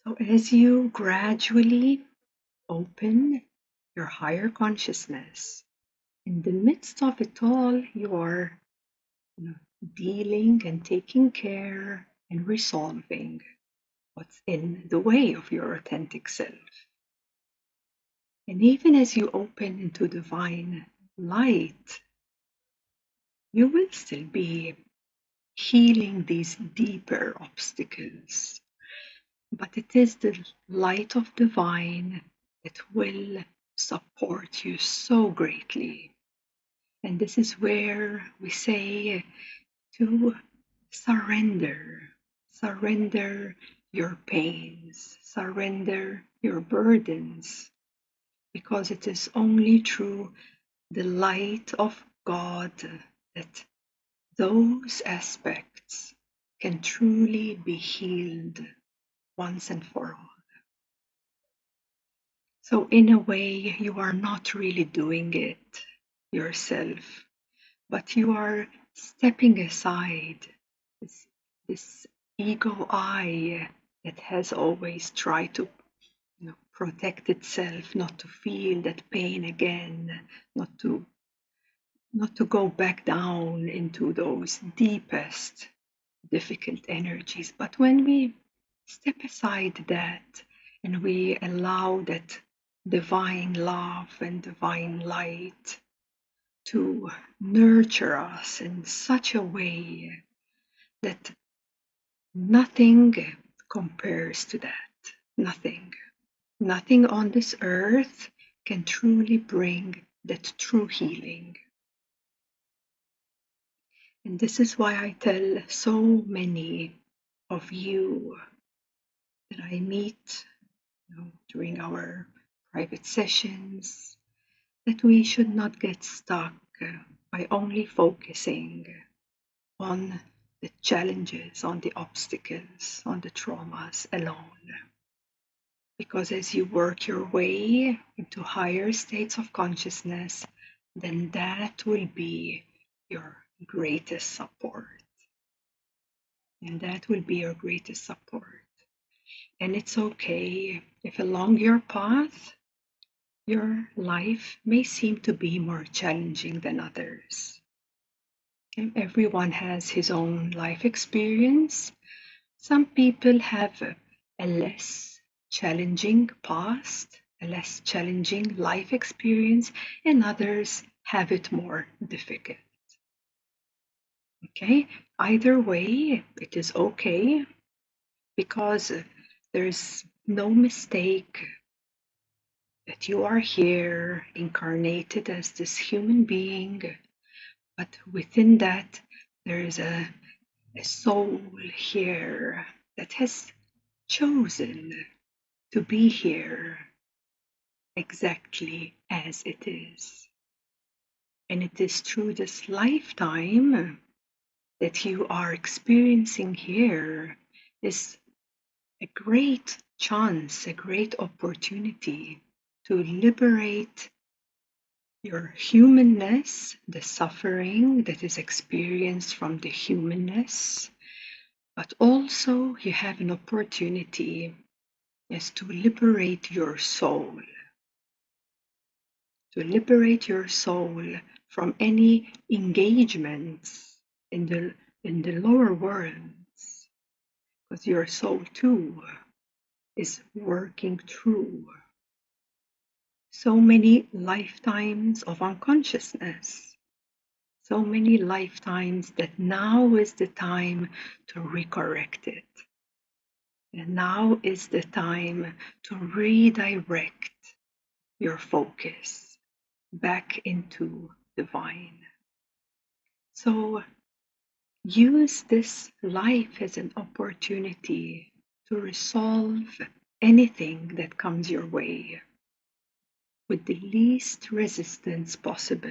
So as you gradually open your higher consciousness, in the midst of it all, you are dealing and taking care and resolving what's in the way of your authentic self. And even as you open into divine light, you will still be healing these deeper obstacles. But it is the light of divine that will support you so greatly. And this is where we say to surrender. Surrender your pains, surrender your burdens, because it is only through the light of God that those aspects can truly be healed once and for all. So, in a way, you are not really doing it yourself, but you are stepping aside this ego I that has always tried to protect itself, not to feel that pain again, not to go back down into those deepest difficult energies. But when we step aside that and we allow that divine love and divine light to nurture us in such a way that nothing compares to that. Nothing. Nothing on this earth can truly bring that true healing. And this is why I tell so many of you that I meet during our private sessions that we should not get stuck by only focusing on the challenges, on the obstacles, on the traumas alone. Because as you work your way into higher states of consciousness, then that will be your greatest support. And that will be your greatest support. And it's okay if along your path, your life may seem to be more challenging than others. And everyone has his own life experience. Some people have a less challenging past, a less challenging life experience, and others have it more difficult. Okay, either way, it is okay because there's no mistake that you are here incarnated as this human being, but within that, there is a soul here that has chosen to be here exactly as it is. And it is through this lifetime that you are experiencing here is a great chance, a great opportunity to liberate your humanness, the suffering that is experienced from the humanness, but also you have an opportunity to liberate your soul, from any engagements in the lower worlds, because your soul too is working through so many lifetimes of unconsciousness, so many lifetimes that now is the time to recorrect it. And now is the time to redirect your focus back into divine. So use this life as an opportunity to resolve anything that comes your way with the least resistance possible,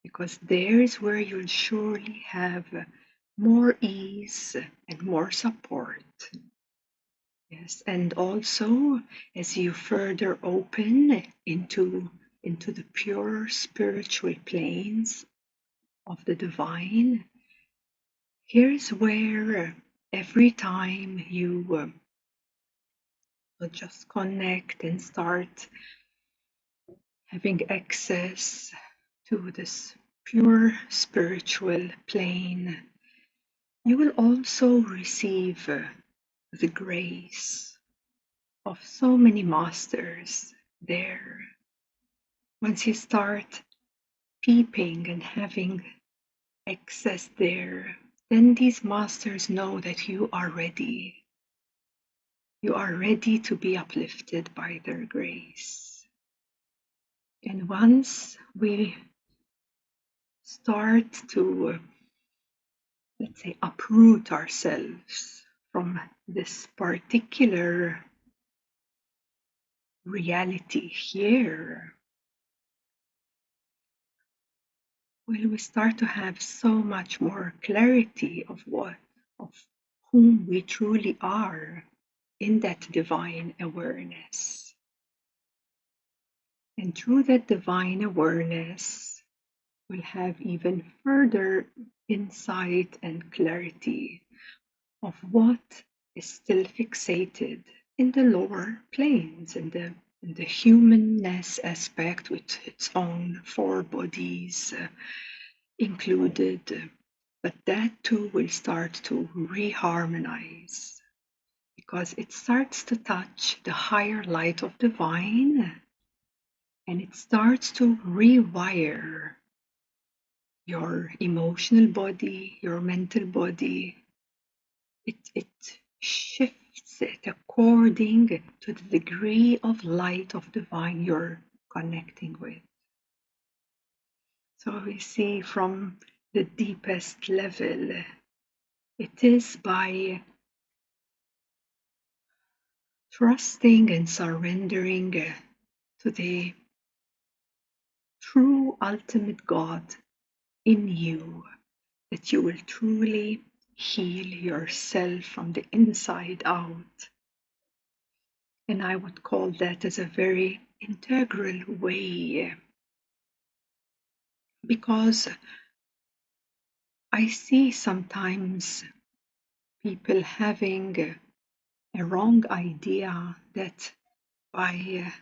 because there is where you'll surely have more ease and more support. Yes, and also as you further open into the pure spiritual planes of the divine, here's where every time you So just connect and start having access to this pure spiritual plane. You will also receive the grace of so many masters there. Once you start peeping and having access there, then these masters know that you are ready. You are ready to be uplifted by their grace. And once we start to, let's say, uproot ourselves from this particular reality here, well, we start to have so much more clarity of whom we truly are in that divine awareness. And through that divine awareness, we'll have even further insight and clarity of what is still fixated in the lower planes, in the humanness aspect with its own four bodies included. But that too will start to reharmonize because it starts to touch the higher light of divine and it starts to rewire your emotional body, your mental body. It shifts it according to the degree of light of divine you're connecting with. So we see from the deepest level, it is by trusting and surrendering to the true ultimate God in you that you will truly heal yourself from the inside out. And I would call that as a very integral way because I see sometimes people having a wrong idea that by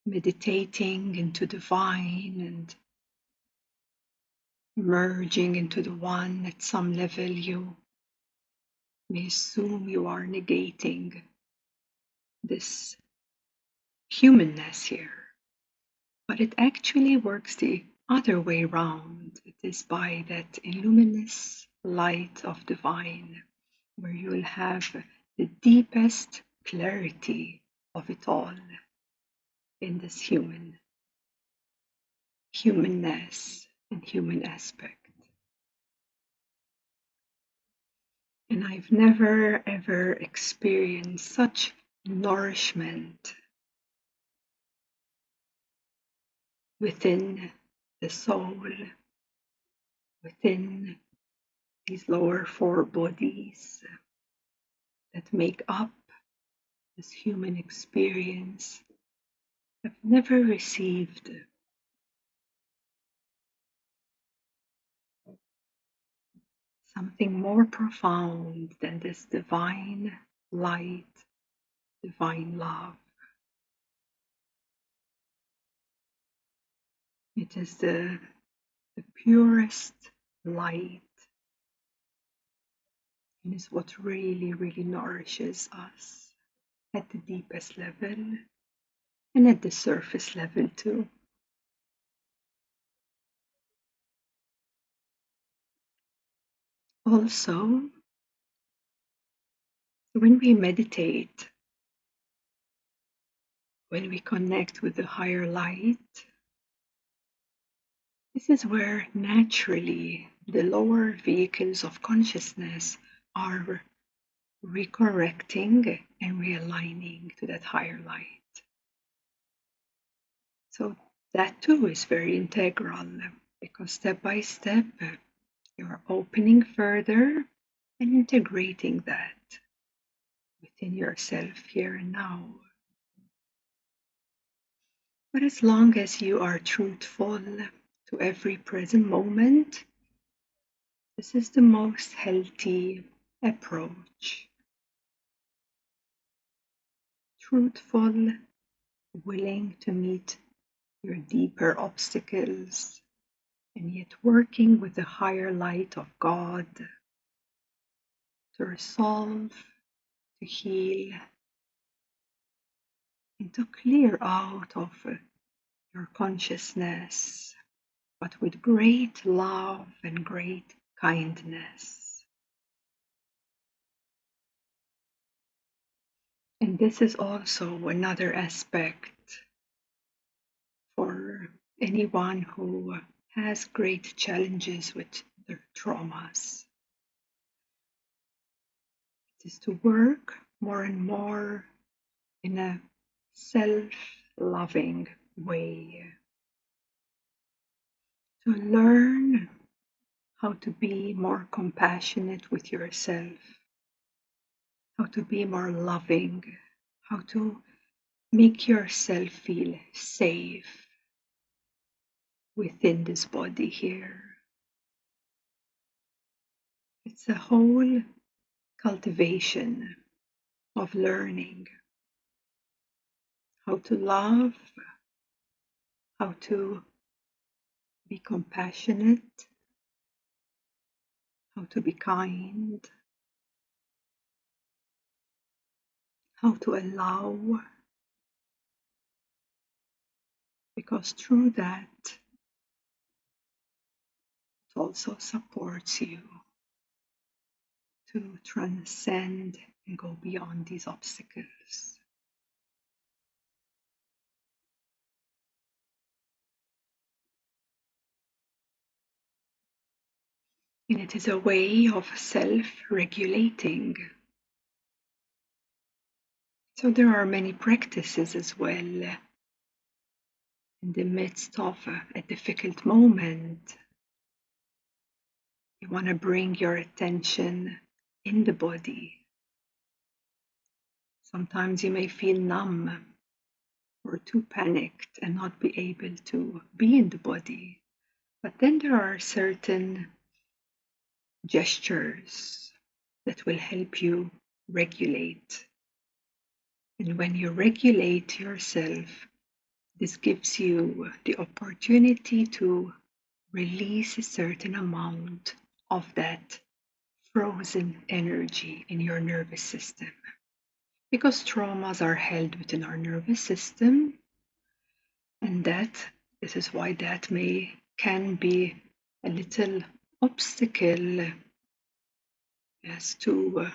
meditating into divine and merging into the one at some level, you may assume you are negating this humanness here. But it actually works the other way round. It is by that luminous light of divine where you will have the deepest clarity of it all in this humanness and human aspect. And I've never ever experienced such nourishment within the soul, within these lower four bodies that make up this human experience. I've never received something more profound than this divine light, divine love. It is the purest light and is what really, really nourishes us at the deepest level and at the surface level too. Also, when we meditate, when we connect with the higher light, this is where naturally the lower vehicles of consciousness are recorrecting and realigning to that higher light. So that too is very integral because step by step you're opening further and integrating that within yourself here and now. But as long as you are truthful to every present moment, this is the most healthy approach. truthful, willing to meet your deeper obstacles, and yet working with the higher light of God to resolve, to heal, and to clear out of your consciousness, but with great love and great kindness. And this is also another aspect for anyone who has great challenges with their traumas. It is to work more and more in a self-loving way, to learn how to be more compassionate with yourself, how to be more loving, how to make yourself feel safe within this body here. It's a whole cultivation of learning how to love, how to be compassionate, how to be kind, how to allow, because through that it also supports you to transcend and go beyond these obstacles. And it is a way of self-regulating. So there are many practices as well in the midst of a difficult moment. You want to bring your attention in the body. Sometimes you may feel numb or too panicked and not be able to be in the body. But then there are certain gestures that will help you regulate. And when you regulate yourself, this gives you the opportunity to release a certain amount of that frozen energy in your nervous system. Because traumas are held within our nervous system, and this is why that can be a little obstacle as to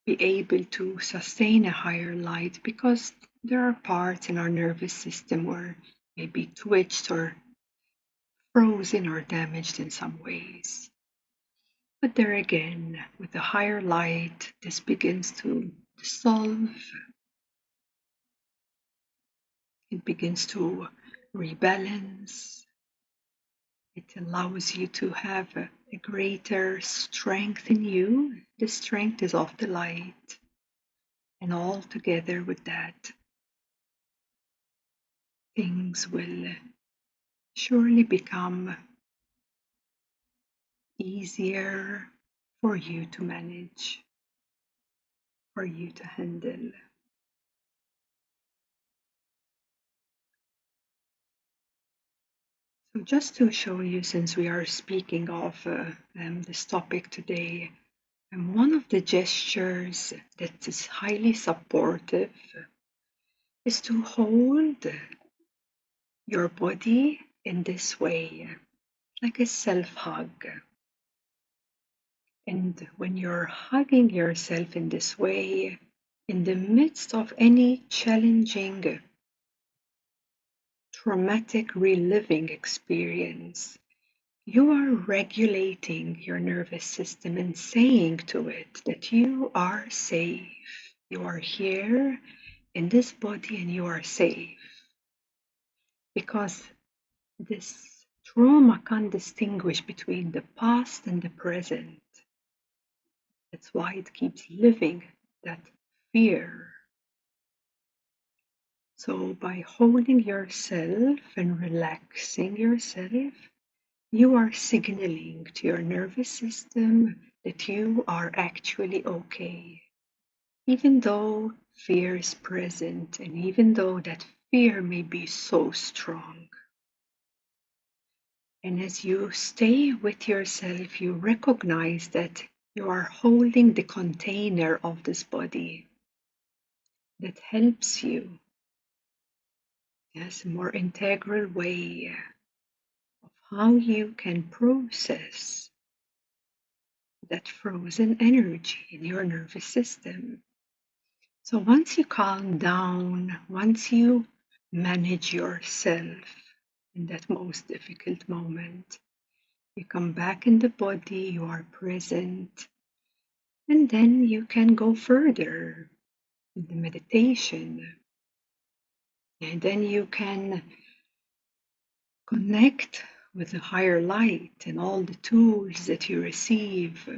be able to sustain a higher light, because there are parts in our nervous system where maybe twitched or frozen or damaged in some ways. But there again, with the higher light, this begins to dissolve. It begins to rebalance. It allows you to have a greater strength in you. The strength is of the light. And all together with that, things will surely become easier for you to manage, for you to handle. So just to show you, since we are speaking of this topic today, one of the gestures that is highly supportive is to hold your body in this way, like a self-hug. And when you're hugging yourself in this way, in the midst of any challenging, traumatic reliving experience, you are regulating your nervous system and saying to it that you are safe. You are here in this body and you are safe. Because this trauma can't distinguish between the past and the present. That's why it keeps living that fear. So by holding yourself and relaxing yourself, you are signaling to your nervous system that you are actually okay. even though fear is present and even though that fear may be so strong. And as you stay with yourself, you recognize that you are holding the container of this body that helps you, yes, a more integral way of how you can process that frozen energy in your nervous system. So once you calm down, once you manage yourself in that most difficult moment, you come back in the body, you are present, and then you can go further in the meditation. And then you can connect with the higher light and all the tools that you receive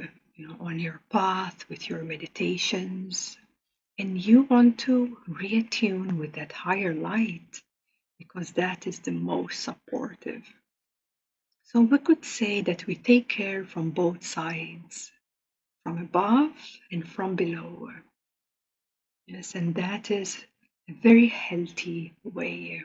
on your path with your meditations. And you want to reattune with that higher light because that is the most supportive. So we could say that we take care from both sides, from above and from below. Yes, and that is a very healthy way.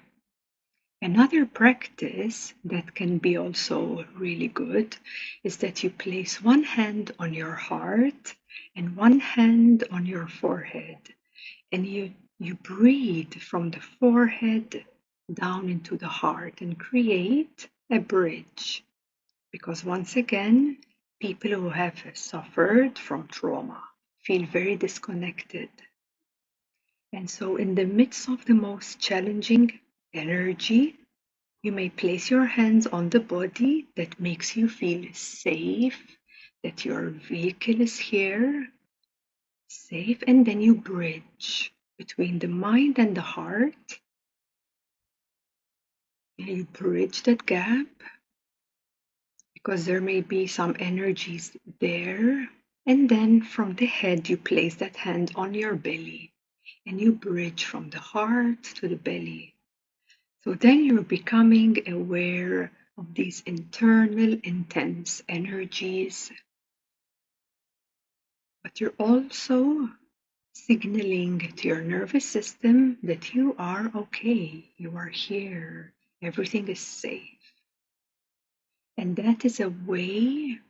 Another practice that can be also really good is that you place one hand on your heart and one hand on your forehead, and you breathe from the forehead down into the heart and create a bridge. Because once again, people who have suffered from trauma feel very disconnected. And so, in the midst of the most challenging energy, you may place your hands on the body that makes you feel safe, that your vehicle is here, safe, and then you bridge between the mind and the heart. You bridge that gap because there may be some energies there. And then from the head, you place that hand on your belly and you bridge from the heart to the belly. So then you're becoming aware of these internal intense energies, but you're also signaling to your nervous system that you are okay, you are here, everything is safe. And that is a way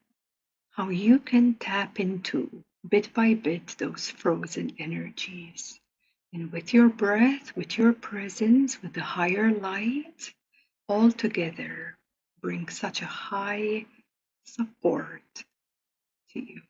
how you can tap into, bit by bit, those frozen energies. And with your breath, with your presence, with the higher light, all together bring such a high support to you.